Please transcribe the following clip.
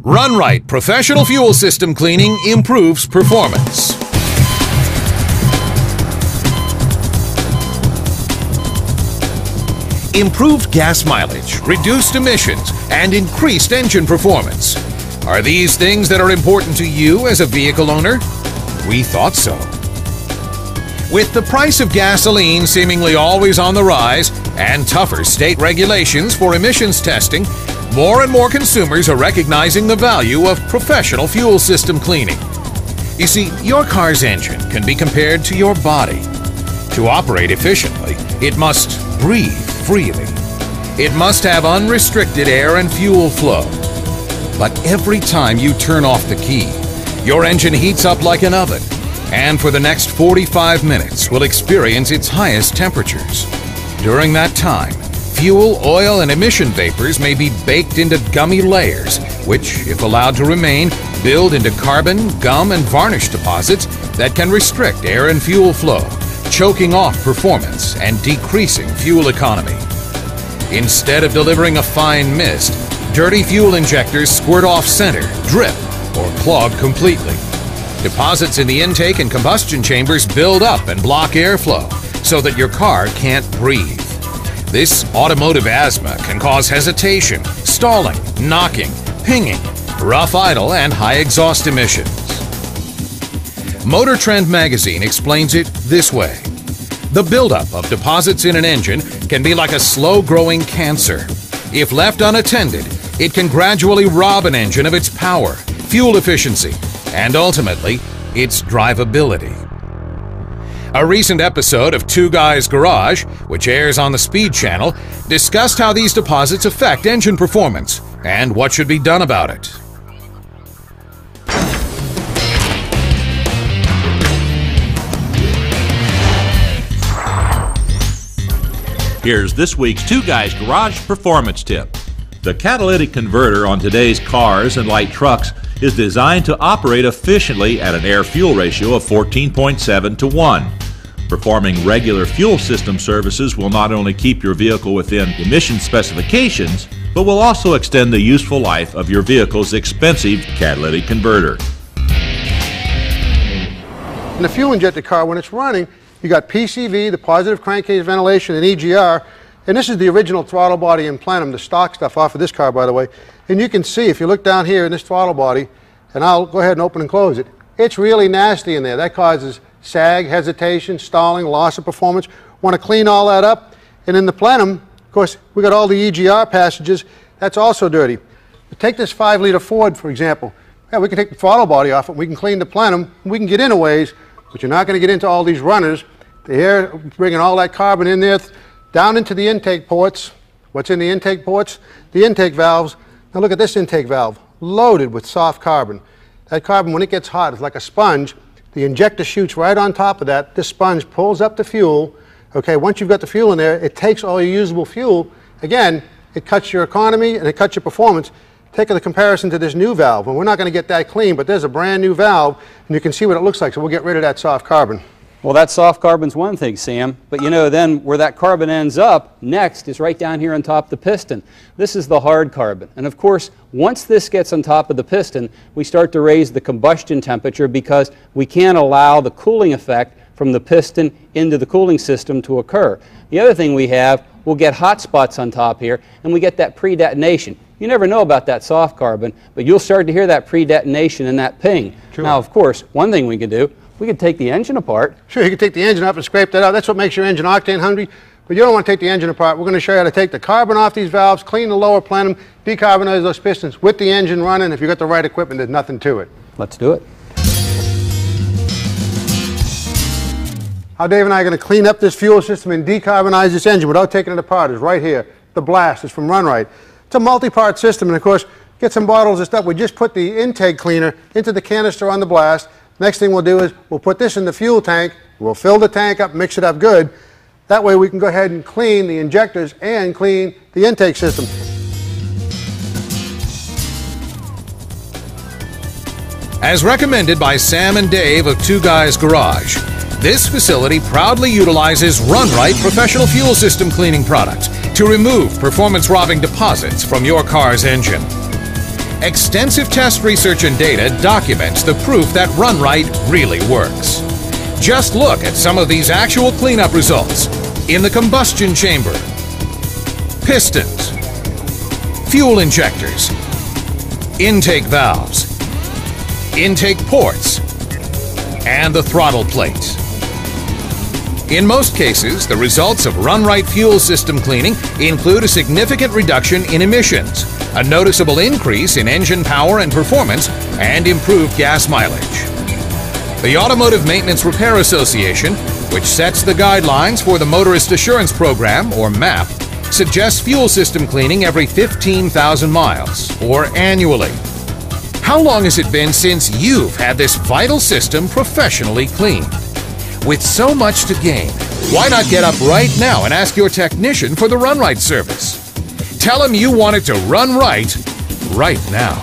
Rite professional fuel system cleaning improves performance. Improved gas mileage, reduced emissions, and increased engine performance. Are these things that are important to you as a vehicle owner? We thought so. With the price of gasoline seemingly always on the rise and tougher state regulations for emissions testing, more and more consumers are recognizing the value of professional fuel system cleaning. You see, your car's engine can be compared to your body. To operate efficiently, it must breathe freely. It must have unrestricted air and fuel flow. But every time you turn off the key, your engine heats up like an oven, and for the next 45 minutes will experience its highest temperatures. During that time, fuel, oil, and emission vapors may be baked into gummy layers, which, if allowed to remain, build into carbon, gum, and varnish deposits that can restrict air and fuel flow, choking off performance and decreasing fuel economy. Instead of delivering a fine mist, dirty fuel injectors squirt off center, drip, or clog completely. Deposits in the intake and combustion chambers build up and block airflow so that your car can't breathe. This automotive asthma can cause hesitation, stalling, knocking, pinging, rough idle, and high exhaust emissions. Motor Trend magazine explains it this way. The buildup of deposits in an engine can be like a slow-growing cancer. If left unattended, it can gradually rob an engine of its power, fuel efficiency, and ultimately, its drivability. A recent episode of Two Guys Garage, which airs on the Speed Channel, discussed how these deposits affect engine performance and what should be done about it. Here's this week's Two Guys Garage performance tip. The catalytic converter on today's cars and light trucks is designed to operate efficiently at an air-fuel ratio of 14.7 to 1. Performing regular fuel system services will not only keep your vehicle within emission specifications, but will also extend the useful life of your vehicle's expensive catalytic converter. In the fuel injected car, when it's running, you got PCV, the positive crankcase ventilation, and EGR, and this is the original throttle body and plenum, the stock stuff off of this car, by the way. And you can see, if you look down here in this throttle body, and I'll go ahead and open and close it, it's really nasty in there. That causes sag, hesitation, stalling, loss of performance. Want to clean all that up. And in the plenum, of course, we got all the EGR passages. That's also dirty. But take this 5-liter Ford, for example. Yeah, we can take the throttle body off it. We can clean the plenum. We can get in a ways, but you're not going to get into all these runners. The air, bringing all that carbon in there, down into the intake ports. What's in the intake ports? The intake valves. Now look at this intake valve, loaded with soft carbon. That carbon, when it gets hot, is like a sponge. The injector shoots right on top of that. This sponge pulls up the fuel. Okay, once you've got the fuel in there, it takes all your usable fuel. Again, it cuts your economy and it cuts your performance. Take a comparison to this new valve, and we're not going to get that clean, but there's a brand new valve, and you can see what it looks like, so we'll get rid of that soft carbon. Well, that soft carbon's one thing, Sam, but you know, then where that carbon ends up next is right down here on top of the piston. This is the hard carbon, and of course, once this gets on top of the piston, we start to raise the combustion temperature because we can't allow the cooling effect from the piston into the cooling system to occur. The other thing we have, we'll get hot spots on top here, and we get that pre-detonation. You never know about that soft carbon, but you'll start to hear that pre-detonation and that ping. Sure. Now, of course, one thing we can do, we could take the engine apart. Sure, you can take the engine up and scrape that out. That's what makes your engine octane hungry. But you don't want to take the engine apart. We're going to show you how to take the carbon off these valves, clean the lower plenum, decarbonize those pistons with the engine running. If you've got the right equipment, there's nothing to it. Let's do it. How Dave and I are going to clean up this fuel system and decarbonize this engine without taking it apart is right here. The blast is from Rite. It's a multi-part system, and of course, get some bottles of stuff. We just put the intake cleaner into the canister on the blast. Next thing we'll do is we'll put this in the fuel tank. We'll fill the tank up, mix it up good. That way we can go ahead and clean the injectors and clean the intake system. As recommended by Sam and Dave of Two Guys Garage, this facility proudly utilizes Rite professional fuel system cleaning products to remove performance-robbing deposits from your car's engine. Extensive test research and data documents the proof that Run Rite really works. Just look at some of these actual cleanup results in the combustion chamber, pistons, fuel injectors, intake valves, intake ports, and the throttle plate. In most cases, the results of Run Rite fuel system cleaning include a significant reduction in emissions, a noticeable increase in engine power and performance, and improved gas mileage. The Automotive Maintenance Repair Association, which sets the guidelines for the Motorist Assurance Program, or MAP, suggests fuel system cleaning every 15,000 miles, or annually. How long has it been since you've had this vital system professionally cleaned? With so much to gain, why not get up right now and ask your technician for the Run Rite service? Tell him you want it to run right now.